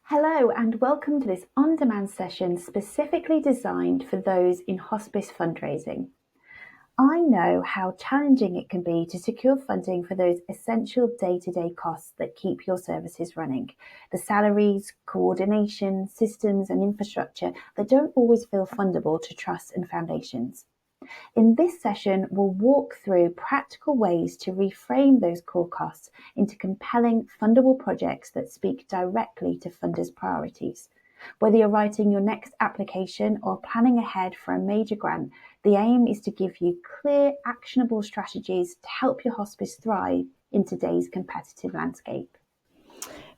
Hello and welcome to this on-demand session specifically designed for those in hospice fundraising. I know how challenging it can be to secure funding for those essential day-to-day costs that keep your services running. The salaries, coordination, systems and infrastructure that don't always feel fundable to trusts and foundations. In this session, we'll walk through practical ways to reframe those core costs into compelling, fundable projects that speak directly to funders' priorities. Whether you're writing your next application or planning ahead for a major grant, the aim is to give you clear, actionable strategies to help your hospice thrive in today's competitive landscape.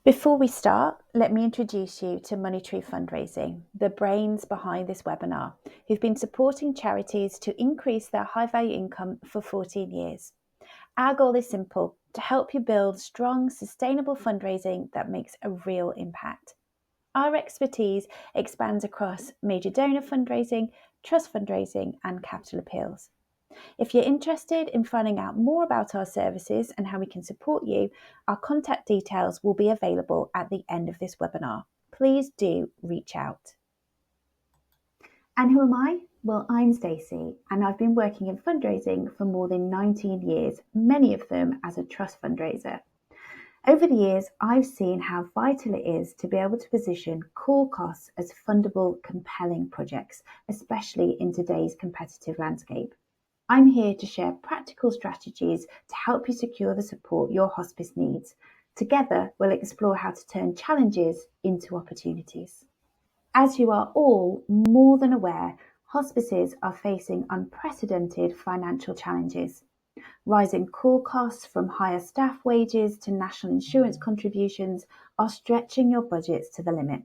Before we start, let me introduce you to Monetary Fundraising, the brains behind this webinar, who've been supporting charities to increase their high-value income for 14 years. Our goal is simple: to help you build strong, sustainable fundraising that makes a real impact. Our expertise expands across major donor fundraising, trust fundraising, and capital appeals. If you're interested in finding out more about our services and how we can support you, our contact details will be available at the end of this webinar. Please do reach out. And who am I? Well, I'm Stacey, and I've been working in fundraising for more than 19 years, many of them as a trust fundraiser. Over the years, I've seen how vital it is to be able to position core costs as fundable, compelling projects, especially in today's competitive landscape. I'm here to share practical strategies to help you secure the support your hospice needs. Together, we'll explore how to turn challenges into opportunities. As you are all more than aware, hospices are facing unprecedented financial challenges. Rising core costs, from higher staff wages to national insurance contributions, are stretching your budgets to the limit.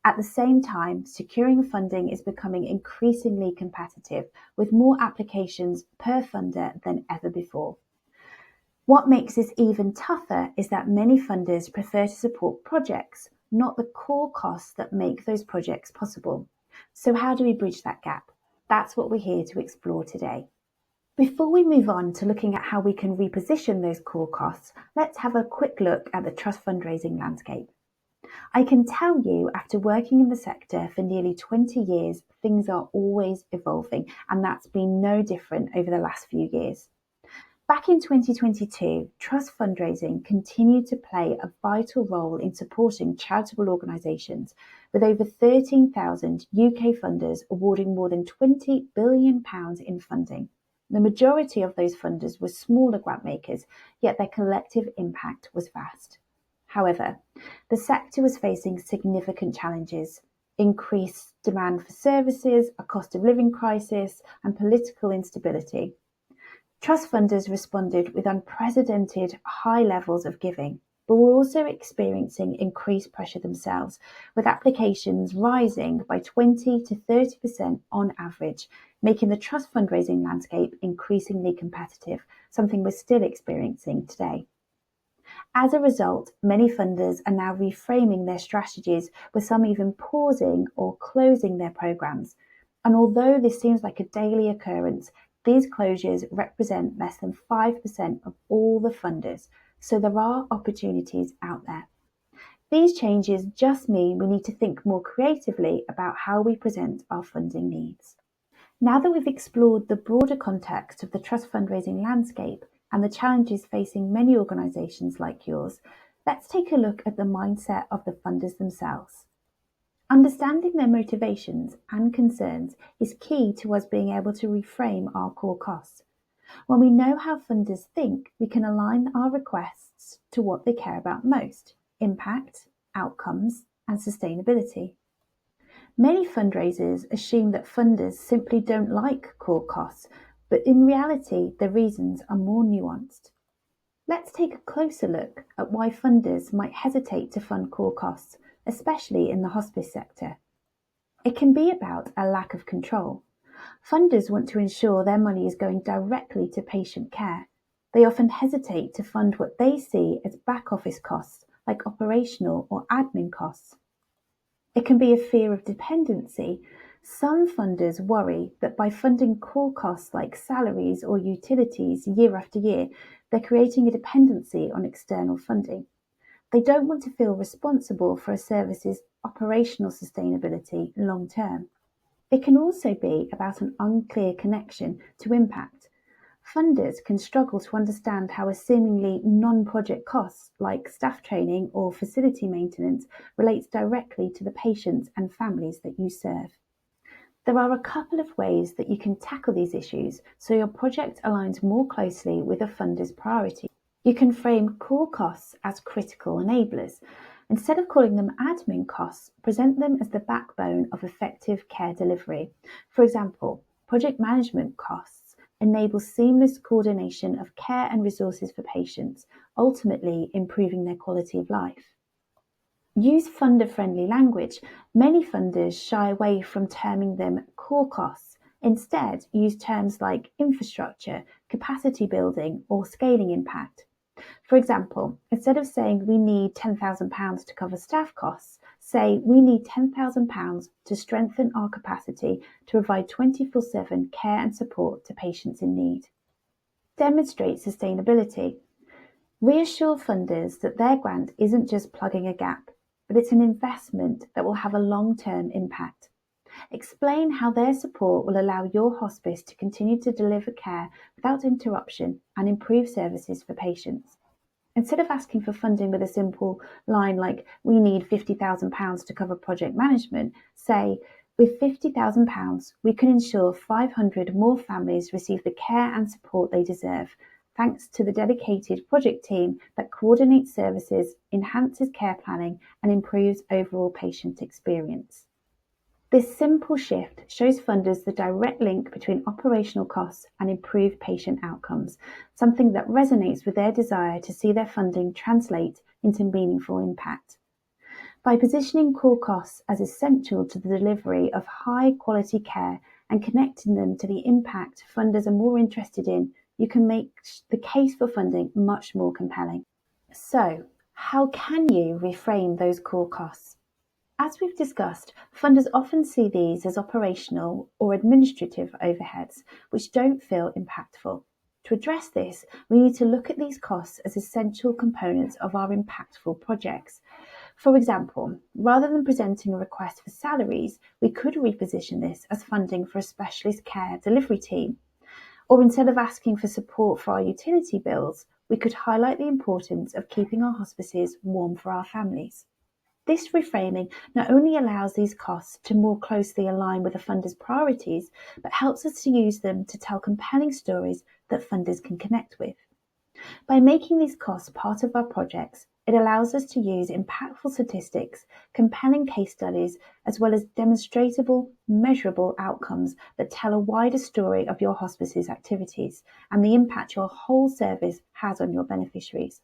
At the same time, securing funding is becoming increasingly competitive, with more applications per funder than ever before. What makes this even tougher is that many funders prefer to support projects, not the core costs that make those projects possible. So how do we bridge that gap? That's what we're here to explore today. Before we move on to looking at how we can reposition those core costs, let's have a quick look at the trust fundraising landscape. I can tell you, after working in the sector for nearly 20 years, things are always evolving, and that's been no different over the last few years. Back in 2022, trust fundraising continued to play a vital role in supporting charitable organisations, with over 13,000 UK funders awarding more than £20 billion in funding. The majority of those funders were smaller grant makers, yet their collective impact was vast. However, the sector was facing significant challenges: increased demand for services, a cost of living crisis, and political instability. Trust funders responded with unprecedented high levels of giving, but were also experiencing increased pressure themselves, with applications rising by 20 to 30% on average, making the trust fundraising landscape increasingly competitive, something we're still experiencing today. As a result, many funders are now reframing their strategies, with some even pausing or closing their programs. And although this seems like a daily occurrence, these closures represent less than 5% of all the funders, so there are opportunities out there. These changes just mean we need to think more creatively about how we present our funding needs. Now that we've explored the broader context of the trust fundraising landscape and the challenges facing many organisations like yours, let's take a look at the mindset of the funders themselves. Understanding their motivations and concerns is key to us being able to reframe our core costs. When we know how funders think, we can align our requests to what they care about most: impact, outcomes, and sustainability. Many fundraisers assume that funders simply don't like core costs, but in reality, the reasons are more nuanced. Let's take a closer look at why funders might hesitate to fund core costs, especially in the hospice sector. It can be about a lack of control. Funders want to ensure their money is going directly to patient care. They often hesitate to fund what they see as back office costs, like operational or admin costs. It can be a fear of dependency. Some funders worry that by funding core costs like salaries or utilities year after year, they're creating a dependency on external funding. They don't want to feel responsible for a service's operational sustainability long term. It can also be about an unclear connection to impact. Funders can struggle to understand how a seemingly non-project cost, like staff training or facility maintenance, relates directly to the patients and families that you serve. There are a couple of ways that you can tackle these issues so your project aligns more closely with a funder's priority. You can frame core costs as critical enablers. Instead of calling them admin costs, present them as the backbone of effective care delivery. For example, project management costs enable seamless coordination of care and resources for patients, ultimately improving their quality of life. Use funder-friendly language. Many funders shy away from terming them core costs. Instead, use terms like infrastructure, capacity building, or scaling impact. For example, instead of saying we need £10,000 to cover staff costs, say we need £10,000 to strengthen our capacity to provide 24/7 care and support to patients in need. Demonstrate sustainability. Reassure funders that their grant isn't just plugging a gap, but it's an investment that will have a long-term impact. Explain how their support will allow your hospice to continue to deliver care without interruption and improve services for patients. Instead of asking for funding with a simple line like, we need £50,000 to cover project management, say, with £50,000, we can ensure 500 more families receive the care and support they deserve, thanks to the dedicated project team that coordinates services, enhances care planning, and improves overall patient experience. This simple shift shows funders the direct link between operational costs and improved patient outcomes, something that resonates with their desire to see their funding translate into meaningful impact. By positioning core costs as essential to the delivery of high-quality care and connecting them to the impact funders are more interested in, you can make the case for funding much more compelling. So, how can you reframe those core costs? As we've discussed, funders often see these as operational or administrative overheads, which don't feel impactful. To address this, we need to look at these costs as essential components of our impactful projects. For example, rather than presenting a request for salaries, we could reposition this as funding for a specialist care delivery team. Or instead of asking for support for our utility bills, we could highlight the importance of keeping our hospices warm for our families. This reframing not only allows these costs to more closely align with the funder's priorities, but helps us to use them to tell compelling stories that funders can connect with. By making these costs part of our projects, it allows us to use impactful statistics, compelling case studies, as well as demonstrable, measurable outcomes that tell a wider story of your hospice's activities and the impact your whole service has on your beneficiaries.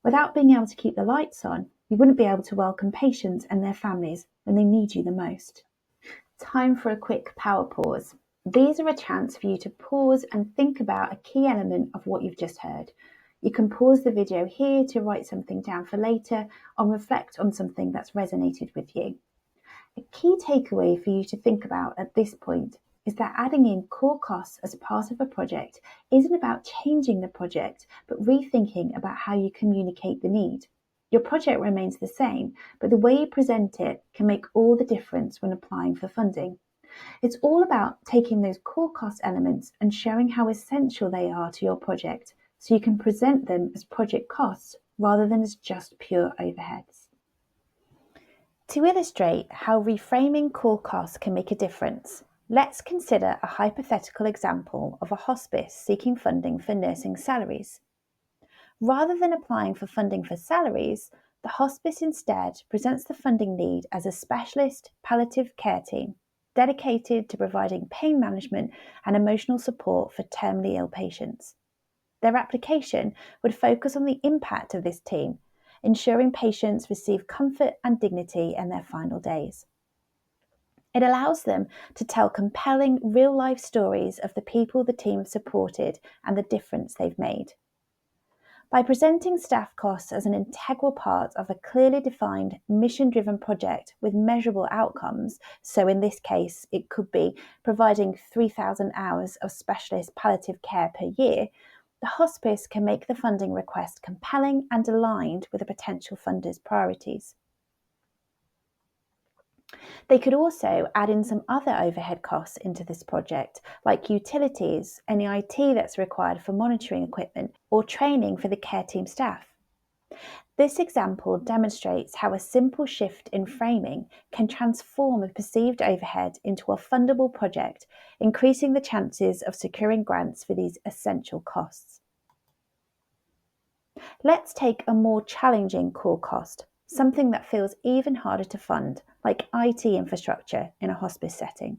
Without being able to keep the lights on, you wouldn't be able to welcome patients and their families when they need you the most. Time for a quick power pause. These are a chance for you to pause and think about a key element of what you've just heard. You can pause the video here to write something down for later or reflect on something that's resonated with you. A key takeaway for you to think about at this point is that adding in core costs as part of a project isn't about changing the project, but rethinking about how you communicate the need. Your project remains the same, but the way you present it can make all the difference when applying for funding. It's all about taking those core cost elements and showing how essential they are to your project, so you can present them as project costs rather than as just pure overheads. To illustrate how reframing core costs can make a difference, let's consider a hypothetical example of a hospice seeking funding for nursing salaries. Rather than applying for funding for salaries, the hospice instead presents the funding need as a specialist palliative care team dedicated to providing pain management and emotional support for terminally ill patients. Their application would focus on the impact of this team, ensuring patients receive comfort and dignity in their final days. It allows them to tell compelling real-life stories of the people the team have supported and the difference they've made. By presenting staff costs as an integral part of a clearly defined, mission-driven project with measurable outcomes, so in this case it could be providing 3,000 hours of specialist palliative care per year, the hospice can make the funding request compelling and aligned with a potential funder's priorities. They could also add in some other overhead costs into this project, like utilities, any IT that's required for monitoring equipment, or training for the care team staff. This example demonstrates how a simple shift in framing can transform a perceived overhead into a fundable project, increasing the chances of securing grants for these essential costs. Let's take a more challenging core cost, something that feels even harder to fund, like IT infrastructure in a hospice setting.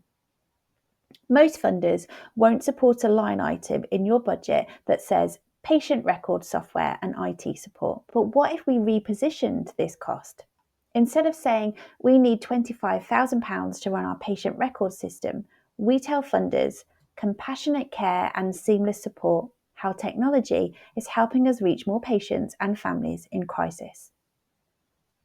Most funders won't support a line item in your budget that says patient record software and IT support. But what if we repositioned this cost? Instead of saying we need £25,000 to run our patient record system, we tell funders compassionate care and seamless support, how technology is helping us reach more patients and families in crisis.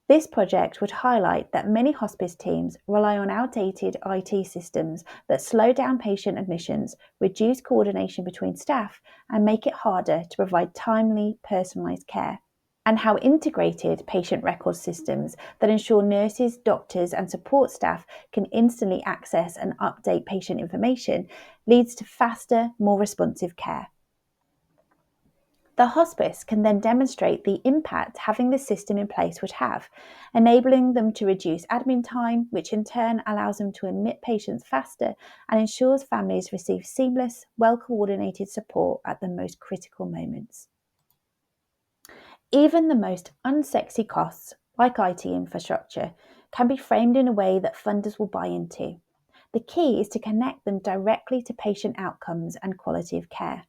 This project would highlight that many hospice teams rely on outdated IT systems that slow down patient admissions, reduce coordination between staff, and make it harder to provide timely, personalised care. And how integrated patient record systems that ensure nurses, doctors, and support staff can instantly access and update patient information leads to faster, more responsive care. The hospice can then demonstrate the impact having the system in place would have, enabling them to reduce admin time, which in turn allows them to admit patients faster and ensures families receive seamless, well-coordinated support at the most critical moments. Even the most unsexy costs, like IT infrastructure, can be framed in a way that funders will buy into. The key is to connect them directly to patient outcomes and quality of care.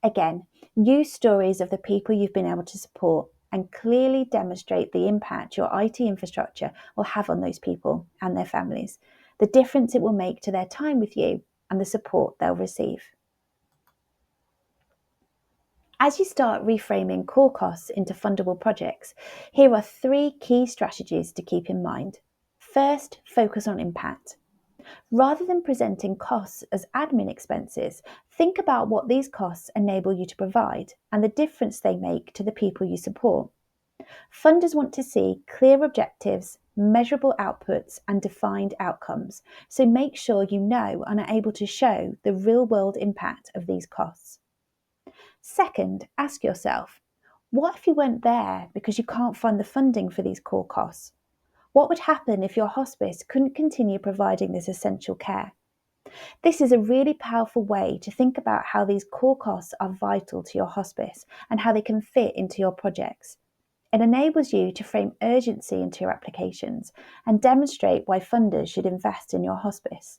Again, use stories of the people you've been able to support and clearly demonstrate the impact your IT infrastructure will have on those people and their families, the difference it will make to their time with you, and the support they'll receive. As you start reframing core costs into fundable projects, here are 3 key strategies to keep in mind. First, focus on impact. Rather than presenting costs as admin expenses, think about what these costs enable you to provide and the difference they make to the people you support. Funders want to see clear objectives, measurable outputs, and defined outcomes, so make sure you know and are able to show the real-world impact of these costs. Second, ask yourself, what if you weren't there because you can't find the funding for these core costs? What would happen if your hospice couldn't continue providing this essential care? This is a really powerful way to think about how these core costs are vital to your hospice and how they can fit into your projects. It enables you to frame urgency into your applications and demonstrate why funders should invest in your hospice.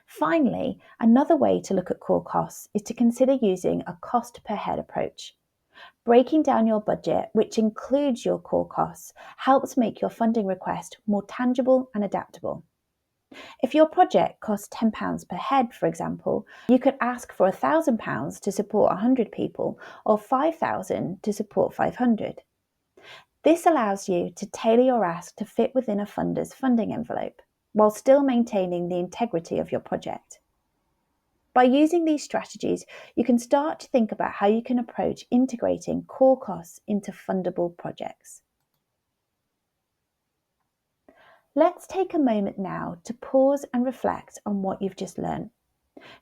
Finally, another way to look at core costs is to consider using a cost per head approach. Breaking down your budget, which includes your core costs, helps make your funding request more tangible and adaptable. If your project costs £10 per head, for example, you could ask for £1,000 to support 100 people or £5,000 to support 500. This allows you to tailor your ask to fit within a funder's funding envelope, while still maintaining the integrity of your project. By using these strategies, you can start to think about how you can approach integrating core costs into fundable projects. Let's take a moment now to pause and reflect on what you've just learned.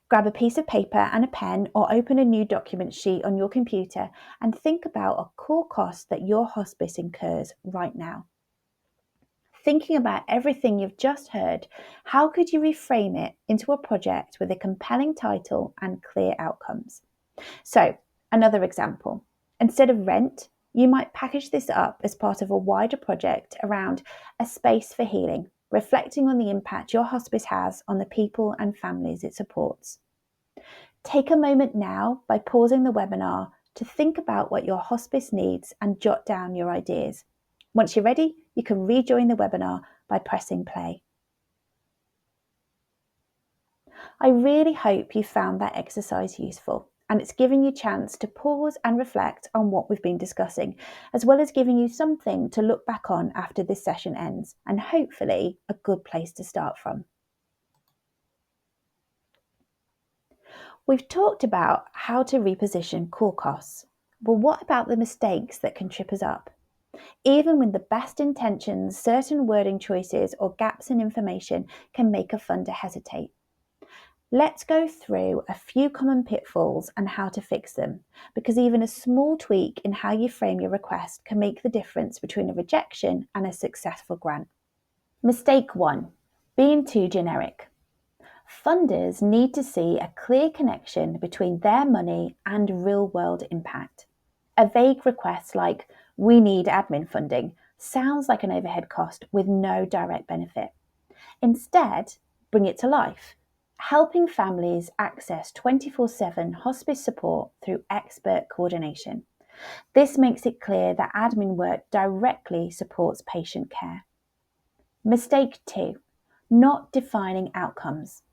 Grab a piece of paper and a pen or open a new document sheet on your computer and think about a core cost that your hospice incurs right now. Thinking about everything you've just heard, how could you reframe it into a project with a compelling title and clear outcomes? So, another example. Instead of rent, you might package this up as part of a wider project around a space for healing, reflecting on the impact your hospice has on the people and families it supports. Take a moment now by pausing the webinar to think about what your hospice needs and jot down your ideas. Once you're ready, you can rejoin the webinar by pressing play. I really hope you found that exercise useful and it's given you a chance to pause and reflect on what we've been discussing, as well as giving you something to look back on after this session ends, and hopefully a good place to start from. We've talked about how to reposition core costs. But what about the mistakes that can trip us up? Even with the best intentions, certain wording choices or gaps in information can make a funder hesitate. Let's go through a few common pitfalls and how to fix them, because even a small tweak in how you frame your request can make the difference between a rejection and a successful grant. Mistake 1: being too generic. Funders need to see a clear connection between their money and real-world impact. A vague request like, "We need admin funding," sounds like an overhead cost with no direct benefit. Instead, bring it to life, helping families access 24/7 hospice support through expert coordination. This makes it clear that admin work directly supports patient care. Mistake 2: not defining outcomes.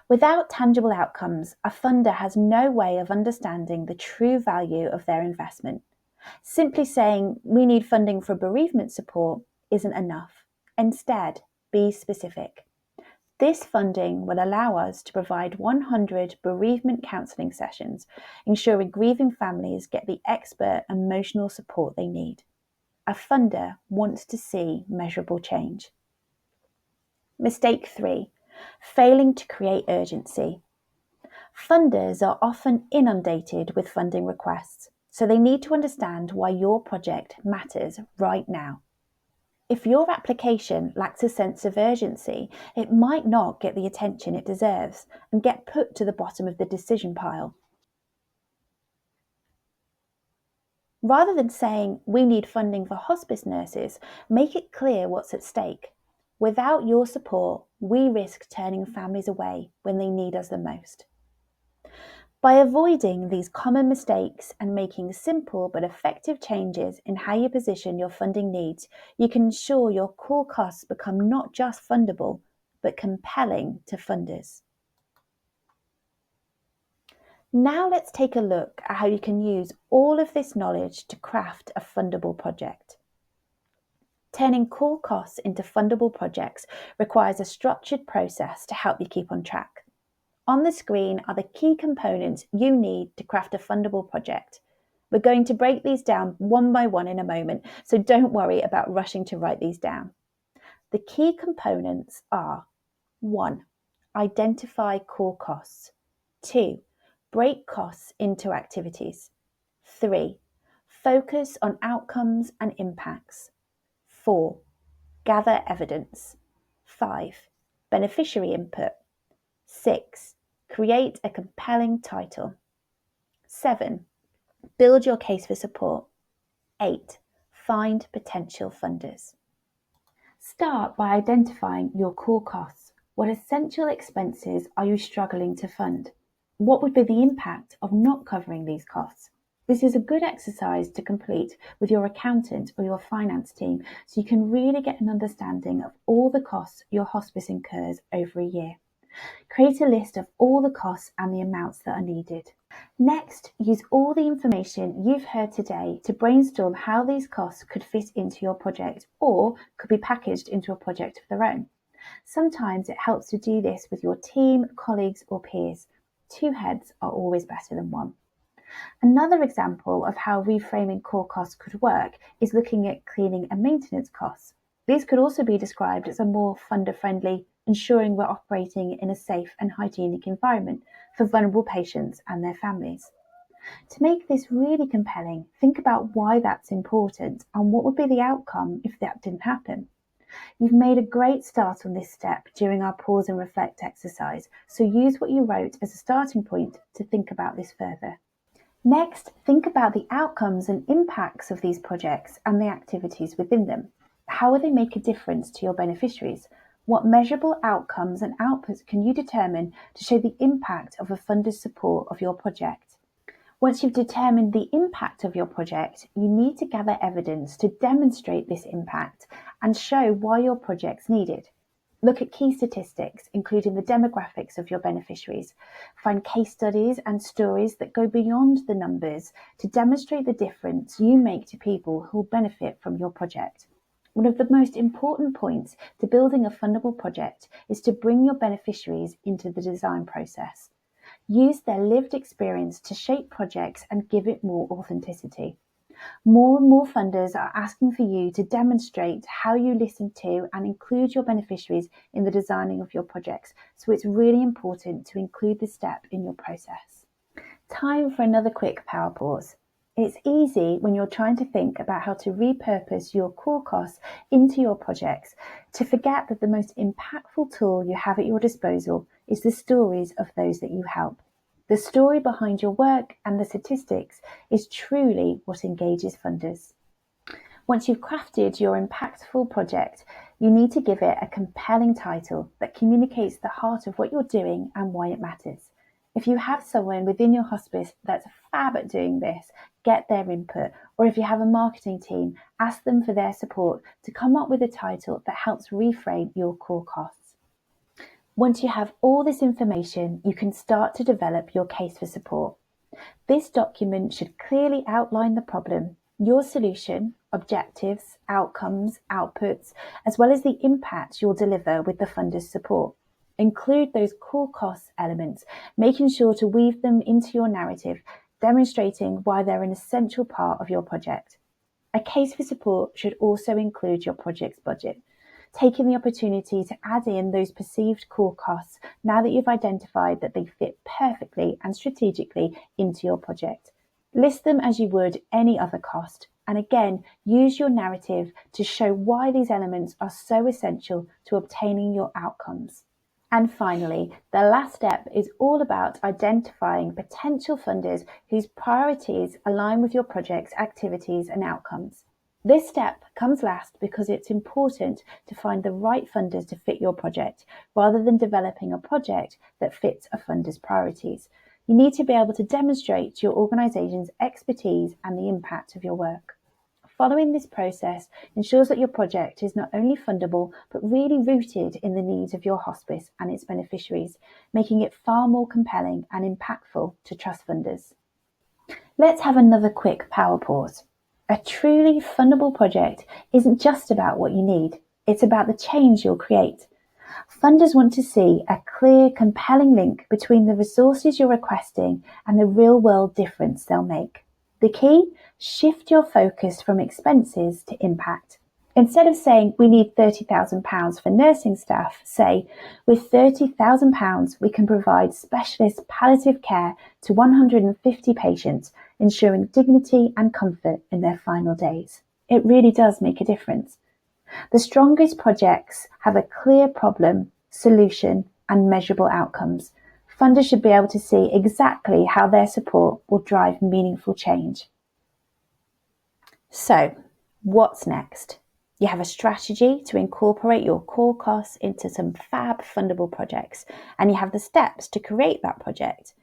Without tangible outcomes, a funder has no way of understanding the true value of their investment. Simply saying, "We need funding for bereavement support," isn't enough. Instead, be specific. This funding will allow us to provide 100 bereavement counselling sessions, ensuring grieving families get the expert emotional support they need. A funder wants to see measurable change. Mistake 3: failing to create urgency. Funders are often inundated with funding requests, so they need to understand why your project matters right now. If your application lacks a sense of urgency, it might not get the attention it deserves and get put to the bottom of the decision pile. Rather than saying, "We need funding for hospice nurses," make it clear what's at stake. Without your support, we risk turning families away when they need us the most. By avoiding these common mistakes and making simple but effective changes in how you position your funding needs, you can ensure your core costs become not just fundable, but compelling to funders. Now let's take a look at how you can use all of this knowledge to craft a fundable project. Turning core costs into fundable projects requires a structured process to help you keep on track. On the screen are the key components you need to craft a fundable project. We're going to break these down one by one in a moment, so don't worry about rushing to write these down. The key components are: 1. Identify core costs. 2. Break costs into activities. 3. Focus on outcomes and impacts. 4. Gather evidence. 5. Beneficiary input. 6. Create a compelling title. 7. Build your case for support. 8. Find potential funders. Start by identifying your core costs. What essential expenses are you struggling to fund? What would be the impact of not covering these costs? This is a good exercise to complete with your accountant or your finance team so you can really get an understanding of all the costs your hospice incurs over a year. Create a list of all the costs and the amounts that are needed. Next, use all the information you've heard today to brainstorm how these costs could fit into your project or could be packaged into a project of their own. Sometimes it helps to do this with your team, colleagues, or peers. 2 heads are always better than 1. Another example of how reframing core costs could work is looking at cleaning and maintenance costs. These could also be described as a more funder-friendly, ensuring we're operating in a safe and hygienic environment for vulnerable patients and their families. To make this really compelling, think about why that's important and what would be the outcome if that didn't happen. You've made a great start on this step during our pause and reflect exercise, so use what you wrote as a starting point to think about this further. Next, think about the outcomes and impacts of these projects and the activities within them. How will they make a difference to your beneficiaries? What measurable outcomes and outputs can you determine to show the impact of a funder's support of your project? Once you've determined the impact of your project, you need to gather evidence to demonstrate this impact and show why your project's needed. Look at key statistics, including the demographics of your beneficiaries. Find case studies and stories that go beyond the numbers to demonstrate the difference you make to people who will benefit from your project. One of the most important points to building a fundable project is to bring your beneficiaries into the design process. Use their lived experience to shape projects and give it more authenticity. More and more funders are asking for you to demonstrate how you listen to and include your beneficiaries in the designing of your projects, so it's really important to include this step in your process. Time for another quick power pause. It's easy when you're trying to think about how to repurpose your core costs into your projects to forget that the most impactful tool you have at your disposal is the stories of those that you help. The story behind your work and the statistics is truly what engages funders. Once you've crafted your impactful project, you need to give it a compelling title that communicates the heart of what you're doing and why it matters. If you have someone within your hospice that's fab at doing this, get their input. Or if you have a marketing team, ask them for their support to come up with a title that helps reframe your core costs. Once you have all this information, you can start to develop your case for support. This document should clearly outline the problem, your solution, objectives, outcomes, outputs, as well as the impact you'll deliver with the funder's support. Include those core costs elements, making sure to weave them into your narrative, demonstrating why they're an essential part of your project. A case for support should also include your project's budget, taking the opportunity to add in those perceived core costs now that you've identified that they fit perfectly and strategically into your project. List them as you would any other cost, and again, use your narrative to show why these elements are so essential to obtaining your outcomes. And finally, the last step is all about identifying potential funders whose priorities align with your project's activities and outcomes. This step comes last because it's important to find the right funders to fit your project, rather than developing a project that fits a funder's priorities. You need to be able to demonstrate your organisation's expertise and the impact of your work. Following this process ensures that your project is not only fundable, but really rooted in the needs of your hospice and its beneficiaries, making it far more compelling and impactful to trust funders. Let's have another quick power pause. A truly fundable project isn't just about what you need, it's about the change you'll create. Funders want to see a clear, compelling link between the resources you're requesting and the real-world difference they'll make. The key? Shift your focus from expenses to impact. Instead of saying we need £30,000 for nursing staff, say with £30,000 we can provide specialist palliative care to 150 patients, ensuring dignity and comfort in their final days. It really does make a difference. The strongest projects have a clear problem, solution, and measurable outcomes. Funders should be able to see exactly how their support will drive meaningful change. So, what's next? You have a strategy to incorporate your core costs into some fab fundable projects, and you have the steps to create that project.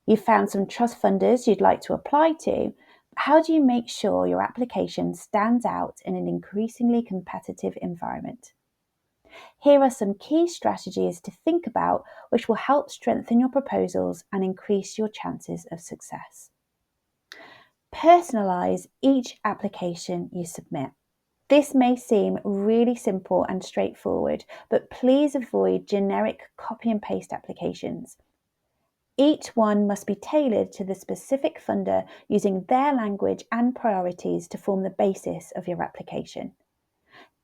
You've found some trust funders you'd like to apply to. How do you make sure your application stands out in an increasingly competitive environment? Here are some key strategies to think about which will help strengthen your proposals and increase your chances of success. Personalise each application you submit. This may seem really simple and straightforward, but please avoid generic copy and paste applications. Each one must be tailored to the specific funder, using their language and priorities to form the basis of your application.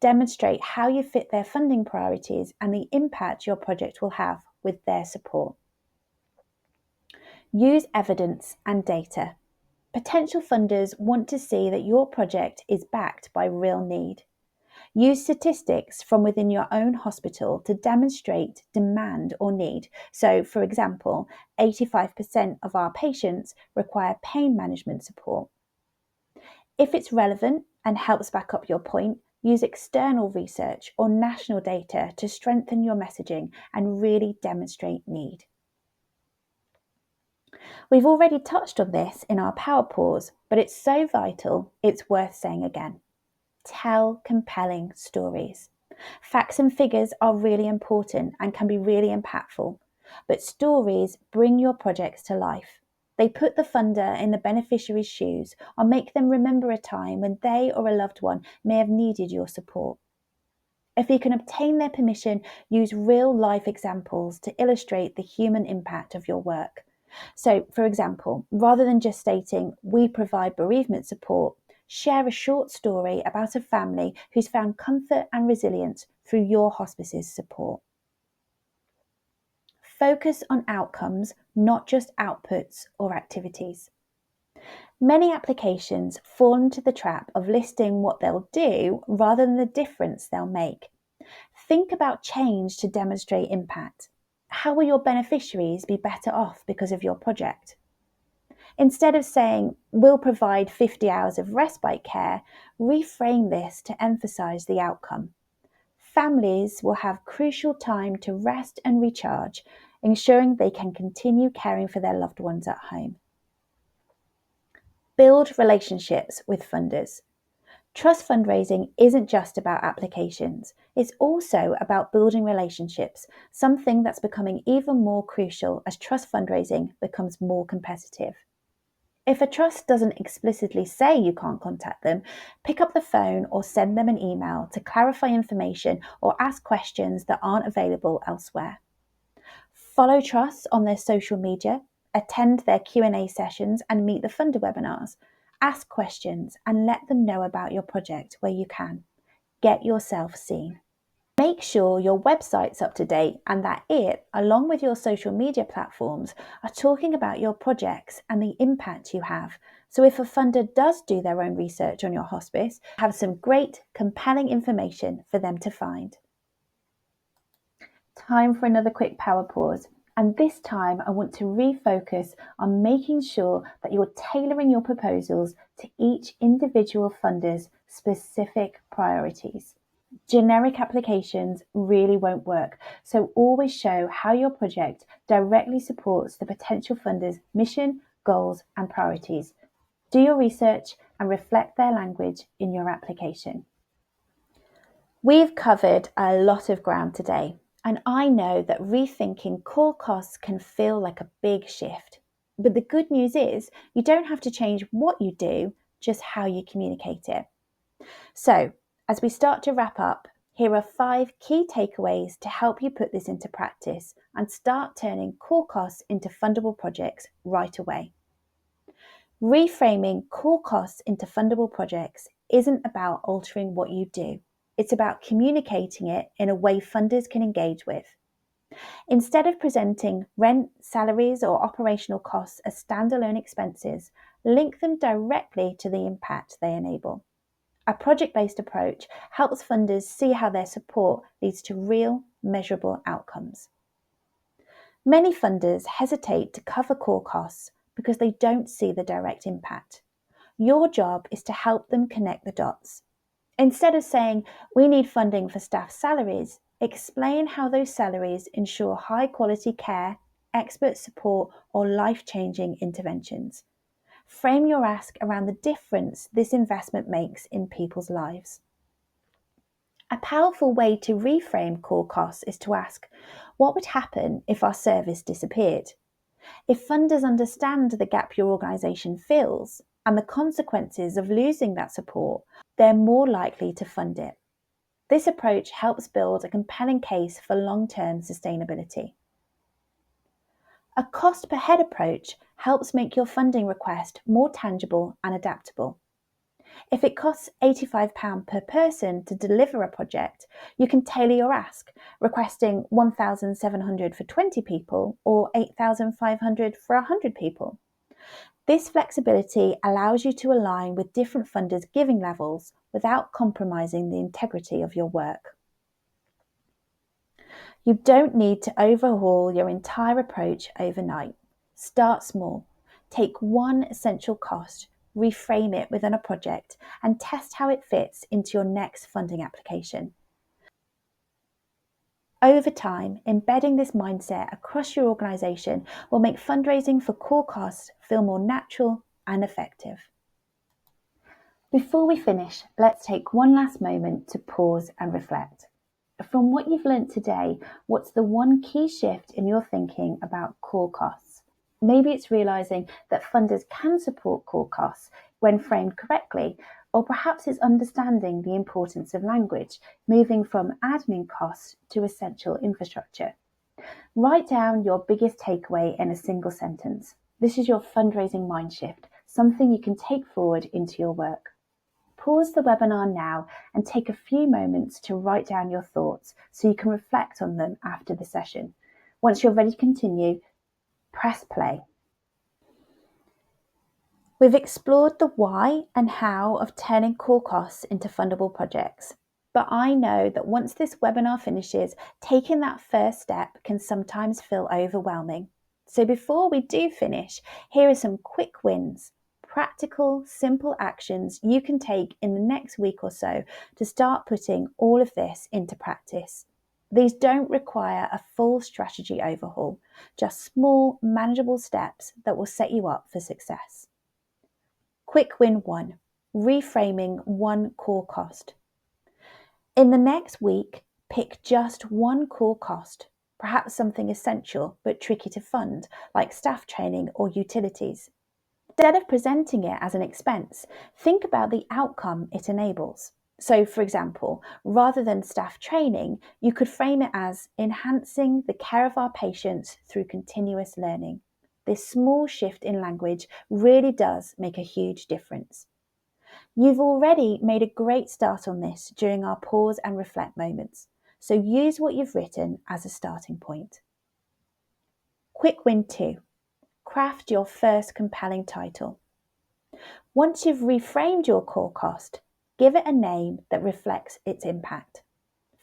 Demonstrate how you fit their funding priorities and the impact your project will have with their support. Use evidence and data. Potential funders want to see that your project is backed by real need. Use statistics from within your own hospital to demonstrate demand or need. So, for example, 85% of our patients require pain management support. If it's relevant and helps back up your point, use external research or national data to strengthen your messaging and really demonstrate need. We've already touched on this in our power pause, but it's so vital, it's worth saying again. Tell compelling stories. Facts and figures are really important and can be really impactful, but stories bring your projects to life. They put the funder in the beneficiary's shoes or make them remember a time when they or a loved one may have needed your support. If you can obtain their permission, use real-life examples to illustrate the human impact of your work. So, for example, rather than just stating, "We provide bereavement support," share a short story about a family who's found comfort and resilience through your hospice's support. Focus on outcomes, not just outputs or activities. Many applications fall into the trap of listing what they'll do rather than the difference they'll make. Think about change to demonstrate impact. How will your beneficiaries be better off because of your project? Instead of saying, "We'll provide 50 hours of respite care," reframe this to emphasise the outcome. Families will have crucial time to rest and recharge, ensuring they can continue caring for their loved ones at home. Build relationships with funders. Trust fundraising isn't just about applications, it's also about building relationships, something that's becoming even more crucial as trust fundraising becomes more competitive. If a trust doesn't explicitly say you can't contact them, pick up the phone or send them an email to clarify information or ask questions that aren't available elsewhere. Follow trusts on their social media, attend their Q&A sessions and meet the funder webinars. Ask questions and let them know about your project where you can. Get yourself seen. Make sure your website's up to date and that it, along with your social media platforms, are talking about your projects and the impact you have. So if a funder does do their own research on your hospice, have some great, compelling information for them to find. Time for another quick power pause. And this time I want to refocus on making sure that you're tailoring your proposals to each individual funder's specific priorities. Generic applications really won't work, so always show how your project directly supports the potential funder's mission, goals, and priorities. Do your research and reflect their language in your application. We've covered a lot of ground today, and I know that rethinking core costs can feel like a big shift. But the good news is you don't have to change what you do, just how you communicate it. So, as we start to wrap up, here are 5 key takeaways to help you put this into practice and start turning core costs into fundable projects right away. Reframing core costs into fundable projects isn't about altering what you do. It's about communicating it in a way funders can engage with. Instead of presenting rent, salaries, or operational costs as standalone expenses, link them directly to the impact they enable. A project-based approach helps funders see how their support leads to real, measurable outcomes. Many funders hesitate to cover core costs because they don't see the direct impact. Your job is to help them connect the dots. Instead of saying, "We need funding for staff salaries," explain how those salaries ensure high-quality care, expert support, or life-changing interventions. Frame your ask around the difference this investment makes in people's lives. A powerful way to reframe core costs is to ask, what would happen if our service disappeared? If funders understand the gap your organisation fills and the consequences of losing that support, they're more likely to fund it. This approach helps build a compelling case for long-term sustainability. A cost per head approach helps make your funding request more tangible and adaptable. If it costs £85 per person to deliver a project, you can tailor your ask, requesting £1,700 for 20 people or £8,500 for 100 people. This flexibility allows you to align with different funders' giving levels without compromising the integrity of your work. You don't need to overhaul your entire approach overnight. Start small. Take one essential cost, reframe it within a project, and test how it fits into your next funding application. Over time, embedding this mindset across your organisation will make fundraising for core costs feel more natural and effective. Before we finish, let's take one last moment to pause and reflect. From what you've learnt today, what's the one key shift in your thinking about core costs? Maybe it's realising that funders can support core costs when framed correctly, or perhaps it's understanding the importance of language, moving from admin costs to essential infrastructure. Write down your biggest takeaway in a single sentence. This is your fundraising mind shift, something you can take forward into your work. Pause the webinar now and take a few moments to write down your thoughts so you can reflect on them after the session. Once you're ready to continue, press play. We've explored the why and how of turning core costs into fundable projects. But I know that once this webinar finishes, taking that first step can sometimes feel overwhelming. So before we do finish, here are some quick wins, practical, simple actions you can take in the next week or so to start putting all of this into practice. These don't require a full strategy overhaul, just small, manageable steps that will set you up for success. Quick win 1, reframing one core cost. In the next week, pick just one core cost, perhaps something essential but tricky to fund, like staff training or utilities. Instead of presenting it as an expense, think about the outcome it enables. So, for example, rather than staff training, you could frame it as enhancing the care of our patients through continuous learning. This small shift in language really does make a huge difference. You've already made a great start on this during our pause and reflect moments, so use what you've written as a starting point. Quick win 2, craft your first compelling title. Once you've reframed your core cost, give it a name that reflects its impact.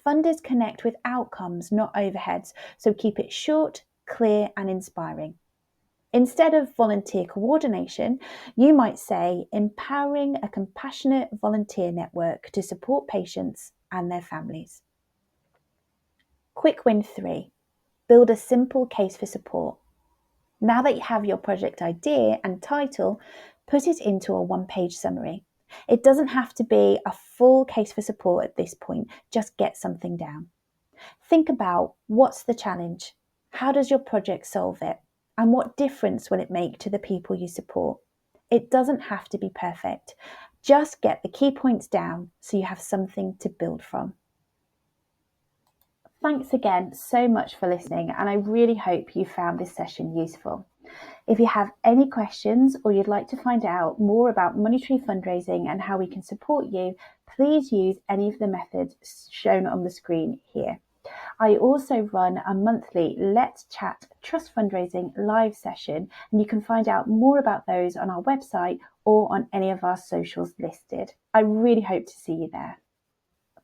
Funders connect with outcomes, not overheads, so keep it short, clear, and inspiring. Instead of volunteer coordination, you might say empowering a compassionate volunteer network to support patients and their families. Quick win 3, build a simple case for support. Now that you have your project idea and title, put it into a one-page summary. It doesn't have to be a full case for support at this point, just get something down. Think about what's the challenge, how does your project solve it, and what difference will it make to the people you support. It doesn't have to be perfect. Just get the key points down so you have something to build from. Thanks again so much for listening, and I really hope you found this session useful. If you have any questions or you'd like to find out more about monetary fundraising and how we can support you, please use any of the methods shown on the screen here. I also run a monthly Let's Chat Trust Fundraising live session, and you can find out more about those on our website or on any of our socials listed. I really hope to see you there.